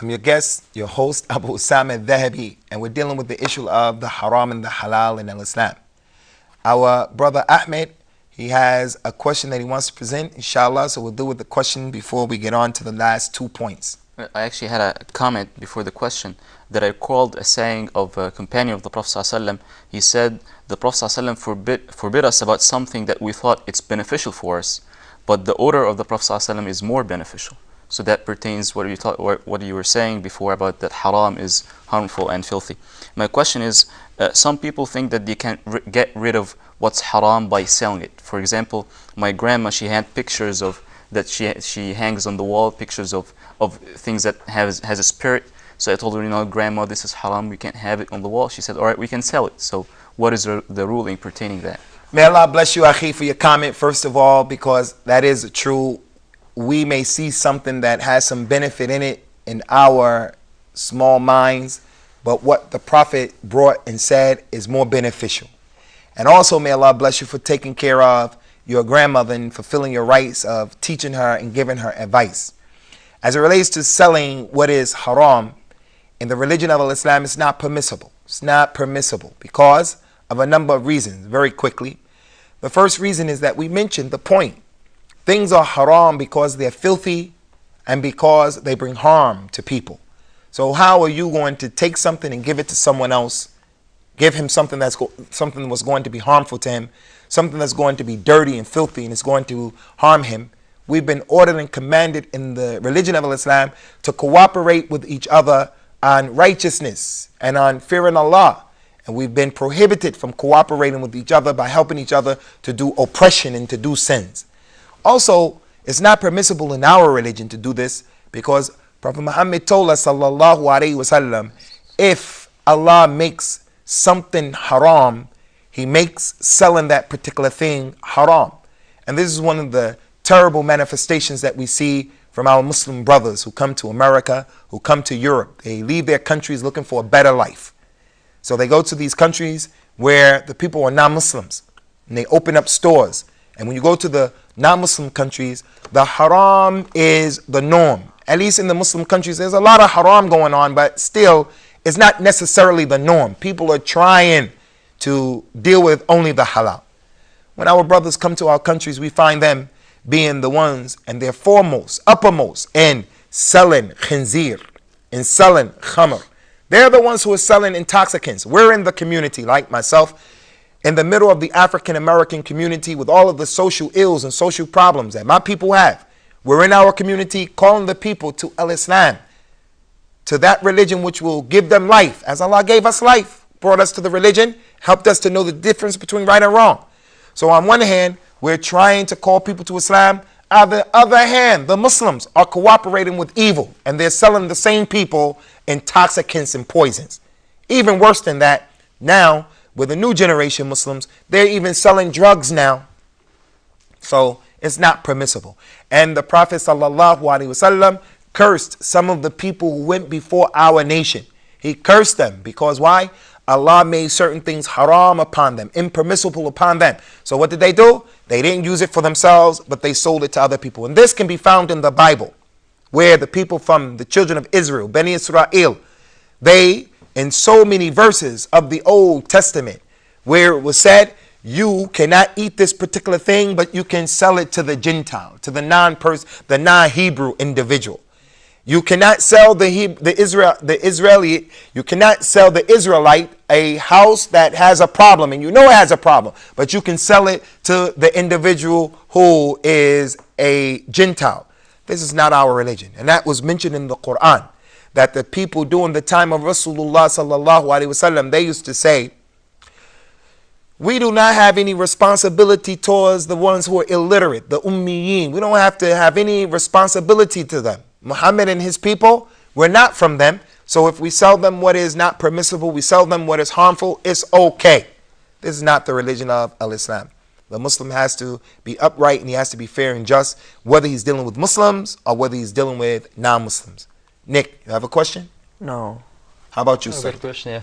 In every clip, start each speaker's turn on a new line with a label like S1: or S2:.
S1: I'm your guest, your host, Abu Usama al-Dhahabi, and we're dealing with the issue of the haram and the halal in Islam. Our brother Ahmed, he has a question that he wants to present, inshallah, so we'll deal with the question before we get on to the last 2 points.
S2: I actually had a comment before the question that I called a saying of a companion of the Prophet ﷺ. He said the Prophet ﷺ forbid us about something that we thought it's beneficial for us, but the order of the Prophet ﷺ is more beneficial. So that pertains what you were saying before about that haram is harmful and filthy. My question is, some people think that they can get rid of what's haram by selling it. For example, my grandma, she had pictures of that she hangs on the wall, pictures of things that has a spirit. So I told her, you know, grandma, this is haram, we can't have it on the wall. She said, all right, we can sell it. So what is the ruling pertaining to that?
S1: May Allah bless you, Akhi, for your comment, first of all, because that is true. We may see something that has some benefit in it in our small minds, but what the Prophet brought and said is more beneficial. And also, may Allah bless you for taking care of your grandmother and fulfilling your rights of teaching her and giving her advice. As it relates to selling what is haram, in the religion of Islam, it's not permissible. It's not permissible because of a number of reasons, very quickly. The first reason is that we mentioned the point. Things are haram because they're filthy and because they bring harm to people. So how are you going to take something and give it to someone else, give him something something was going to be harmful to him, something that's going to be dirty and filthy and is going to harm him? We've been ordered and commanded in the religion of Islam to cooperate with each other on righteousness and on fearing Allah. And we've been prohibited from cooperating with each other by helping each other to do oppression and to do sins. Also, it's not permissible in our religion to do this because Prophet Muhammad told us, sallallahu alaihi wasallam, if Allah makes something haram, He makes selling that particular thing haram. And this is one of the terrible manifestations that we see from our Muslim brothers who come to America, who come to Europe. They leave their countries looking for a better life. So they go to these countries where the people are non-Muslims and they open up stores. And when you go to the non-Muslim countries, the haram is the norm. At least in the Muslim countries, there's a lot of haram going on, but still, it's not necessarily the norm. People are trying to deal with only the halal. When our brothers come to our countries, we find them being the ones, and they're foremost, uppermost, in selling khinzir, in selling khamr. They're the ones who are selling intoxicants. We're in the community, like myself, in the middle of the African American community with all of the social ills and social problems that my people have. We're in our community calling the people to Al-Islam, to that religion which will give them life. As Allah gave us life, brought us to the religion, helped us to know the difference between right and wrong. So on one hand, we're trying to call people to Islam. On the other hand, the Muslims are cooperating with evil and they're selling the same people intoxicants and poisons. Even worse than that, now, with the new generation Muslims, they're even selling drugs now. So it's not permissible. And the Prophet ﷺ cursed some of the people who went before our nation. He cursed them because why? Allah made certain things haram upon them, impermissible upon them. So what did they do? They didn't use it for themselves, but they sold it to other people. And this can be found in the Bible, where the people from the children of Israel, Bani Israel, they, in so many verses of the Old Testament, where it was said, you cannot eat this particular thing, but you can sell it to the Gentile, to the non-Hebrew individual. You cannot sell the Israelite, you cannot sell the Israelite a house that has a problem, and you know it has a problem, but you can sell it to the individual who is a Gentile. This is not our religion. And that was mentioned in the Quran, that the people during the time of Rasulullah sallallahu alaihi wasallam, they used to say, we do not have any responsibility towards the ones who are illiterate, the ummiyin. We don't have to have any responsibility to them. Muhammad and his people, we're not from them. So if we sell them what is not permissible, we sell them what is harmful, it's okay. This is not the religion of Al-Islam. The Muslim has to be upright and he has to be fair and just, whether he's dealing with Muslims or whether he's dealing with non-Muslims. Nick, you have a question?
S3: No.
S1: How about you, sir?
S3: Good question,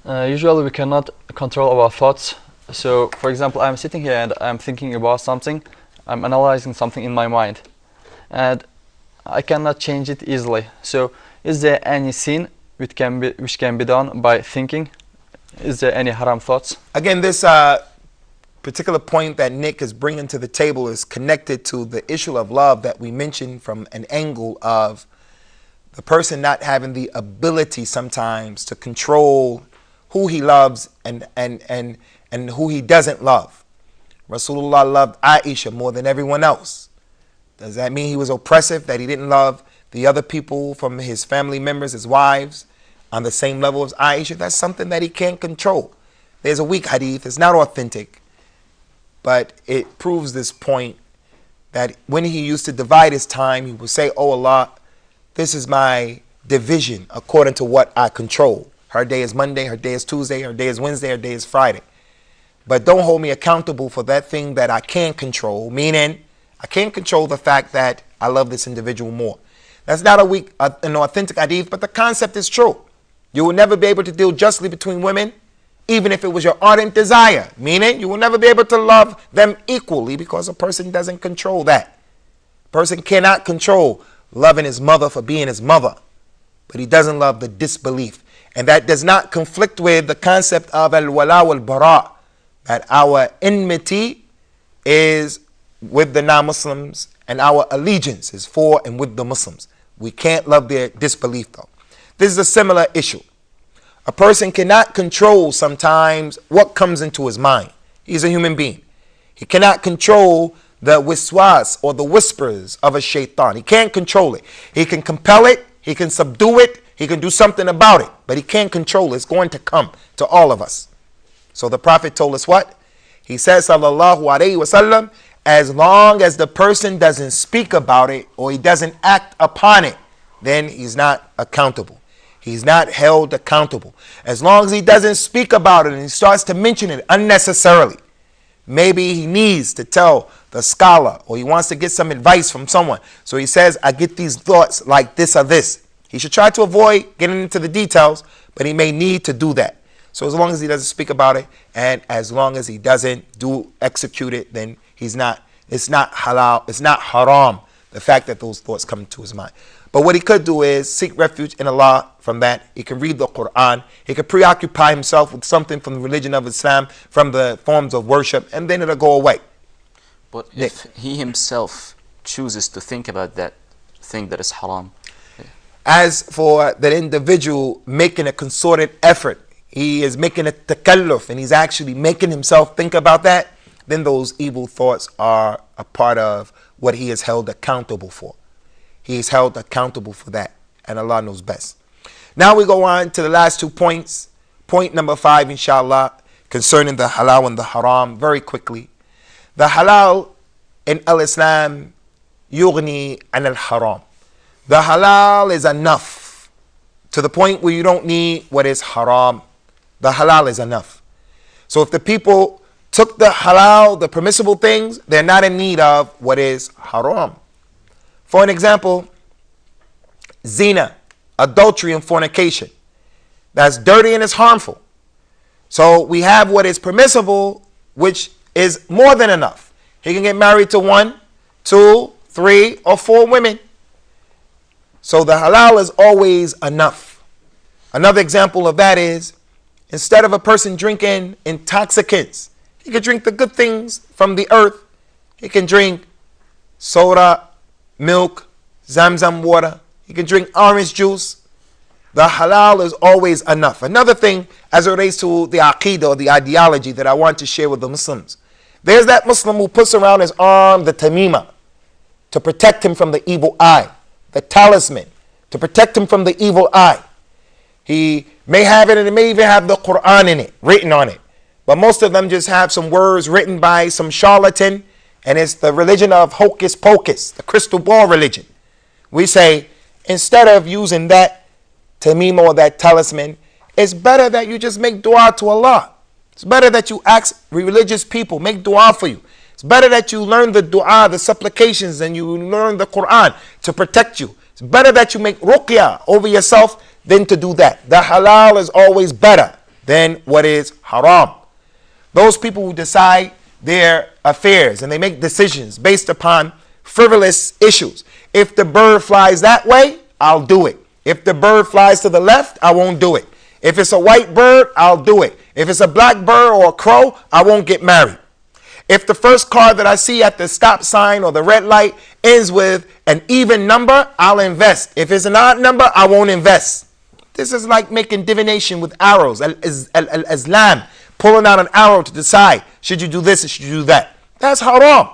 S3: yeah. Usually we cannot control our thoughts. So, for example, I'm sitting here and I'm thinking about something. I'm analyzing something in my mind. And I cannot change it easily. So is there any sin which can be done by thinking? Is there any haram thoughts?
S1: Again, this particular point that Nick is bringing to the table is connected to the issue of love that we mentioned from an angle of the person not having the ability sometimes to control who he loves and who he doesn't love. Rasulullah loved Aisha more than everyone else. Does that mean he was oppressive, that he didn't love the other people from his family members, his wives, on the same level as Aisha? That's something that he can't control. There's a weak hadith. It's not authentic. But it proves this point that when he used to divide his time, he would say, "Oh Allah, this is my division according to what I control. Her day is Monday, her day is Tuesday, her day is Wednesday, her day is Friday. But don't hold me accountable for that thing that I can't control," meaning I can't control the fact that I love this individual more. That's not an authentic hadith, but the concept is true. You will never be able to deal justly between women, even if it was your ardent desire, meaning you will never be able to love them equally because a person doesn't control that. A person cannot control loving his mother for being his mother, but he doesn't love the disbelief. And that does not conflict with the concept of al-wala wal-bara, that our enmity is with the non-Muslims and our allegiance is for and with the Muslims. We can't love their disbelief though. This is a similar issue. A person cannot control sometimes what comes into his mind. He's a human being. He cannot control the wiswas or the whispers of a shaitan. He can't control it. He can compel it. He can subdue it. He can do something about it. But he can't control it. It's going to come to all of us. So the Prophet told us what? He says, sallallahu alayhi wasallam, as long as the person doesn't speak about it or he doesn't act upon it, then he's not accountable. He's not held accountable. As long as he doesn't speak about it and he starts to mention it unnecessarily, maybe he needs to tell the scholar or he wants to get some advice from someone. So he says, I get these thoughts like this or this. He should try to avoid getting into the details, but he may need to do that. So as long as he doesn't speak about it and as long as he doesn't execute it, then it's not halal, it's not haram, the fact that those thoughts come into his mind. But what he could do is seek refuge in Allah from that. He can read the Quran. He could preoccupy himself with something from the religion of Islam, from the forms of worship, and then it'll go away.
S2: But if he himself chooses to think about that thing that is haram.
S1: As for the individual making a concerted effort, he is making a takalluf and he's actually making himself think about that, then those evil thoughts are a part of what he is held accountable for. He is held accountable for that, and Allah knows best. Now we go on to the last 2 points. Point number 5, inshallah, concerning the halal and the haram, very quickly. The halal in al-Islam yughni an al-haram. The halal is enough to the point where you don't need what is haram. The halal is enough. So if the people took the halal, the permissible things, they're not in need of what is haram. For an example, zina, adultery and fornication. That's dirty and it's harmful. So we have what is permissible, which is more than enough. He can get married to 1, 2, 3, or 4 women. So the halal is always enough. Another example of that is, instead of a person drinking intoxicants, he can drink the good things from the earth. He can drink soda, milk, Zamzam water. He can drink orange juice. The halal is always enough. Another thing as it relates to the aqidah or the ideology that I want to share with the Muslims. There's that Muslim who puts around his arm the tamima to protect him from the evil eye. The talisman to protect him from the evil eye. He may have it and it may even have the Quran in it, written on it. But most of them just have some words written by some charlatan, and it's the religion of hocus pocus, the crystal ball religion. We say, instead of using that tamima or that talisman, it's better that you just make dua to Allah. It's better that you ask religious people, make dua for you. It's better that you learn the dua, the supplications, and you learn the Quran to protect you. It's better that you make ruqya over yourself than to do that. The halal is always better than what is haram. Those people who decide their affairs and they make decisions based upon frivolous issues. If the bird flies that way, I'll do it. If the bird flies to the left, I won't do it. If it's a white bird, I'll do it. If it's a black bird or a crow, I won't get married. If the first car that I see at the stop sign or the red light ends with an even number, I'll invest. If it's an odd number, I won't invest. This is like making divination with arrows. Al-Islam, pulling out an arrow to decide, should you do this or should you do that? That's haram.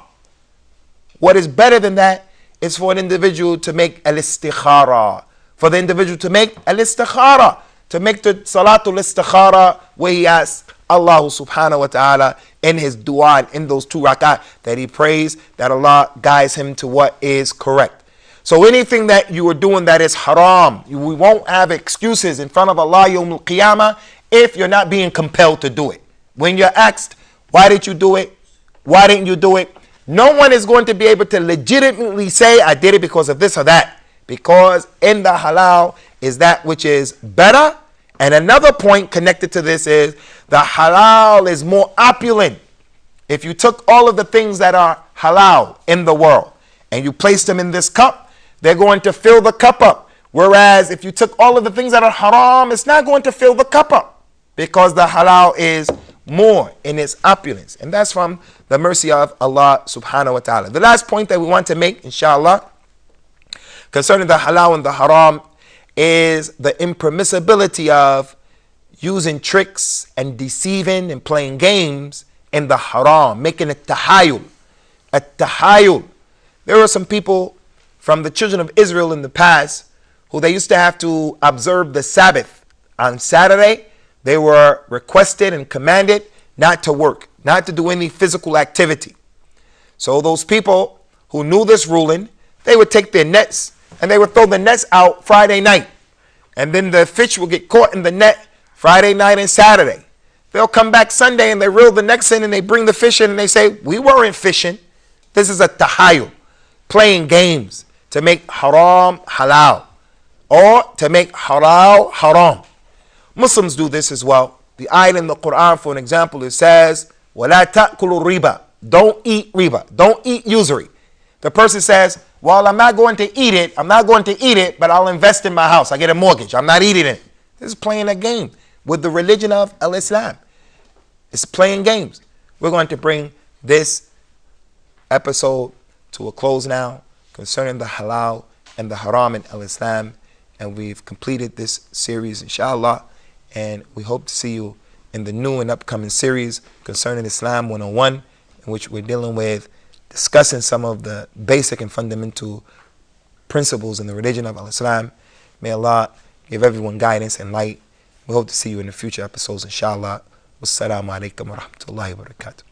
S1: What is better than that is for an individual to make al-istikhara. For the individual to make al-istikhara. To make the salatul istikhara where he asks Allah subhanahu wa ta'ala in his dua, in those 2 rak'ah that he prays, that Allah guides him to what is correct. So anything that you are doing that is haram, we won't have excuses in front of Allah yawm al-qiyamah if you're not being compelled to do it. When you're asked, why did you do it? Why didn't you do it? No one is going to be able to legitimately say, I did it because of this or that. Because in the halal is that which is better. And another point connected to this is the halal is more opulent. If you took all of the things that are halal in the world and you placed them in this cup, they're going to fill the cup up. Whereas if you took all of the things that are haram, it's not going to fill the cup up because the halal is more in its opulence. And that's from the mercy of Allah subhanahu wa ta'ala. The last point that we want to make, inshallah, concerning the halal and the haram is the impermissibility of using tricks and deceiving and playing games in the haram, making it tahayul. At-tahayul. There were some people from the children of Israel in the past who they used to have to observe the Sabbath. On Saturday, they were requested and commanded not to work, not to do any physical activity. So those people who knew this ruling, they would take their nets and they would throw the nets out Friday night. And then the fish will get caught in the net Friday night and Saturday. They'll come back Sunday and they reel the nets in and they bring the fish in and they say, we weren't fishing. This is a tahayul, playing games to make haram halal or to make halal haram. Muslims do this as well. The ayah in the Quran, for an example, it says, وَلَا تَأْكُلُوا riba. Don't eat riba. Don't eat usury. The person says, well, I'm not going to eat it, but I'll invest in my house. I get a mortgage. I'm not eating it. This is playing a game with the religion of Al-Islam. It's playing games. We're going to bring this episode to a close now concerning the halal and the haram in Al-Islam. And we've completed this series, inshallah. And we hope to see you in the new and upcoming series concerning Islam 101, in which we're dealing with discussing some of the basic and fundamental principles in the religion of Al-Islam. May Allah give everyone guidance and light. We hope to see you in the future episodes, inshallah. Wassalamu alaikum wa rahmatullahi wa barakatuh.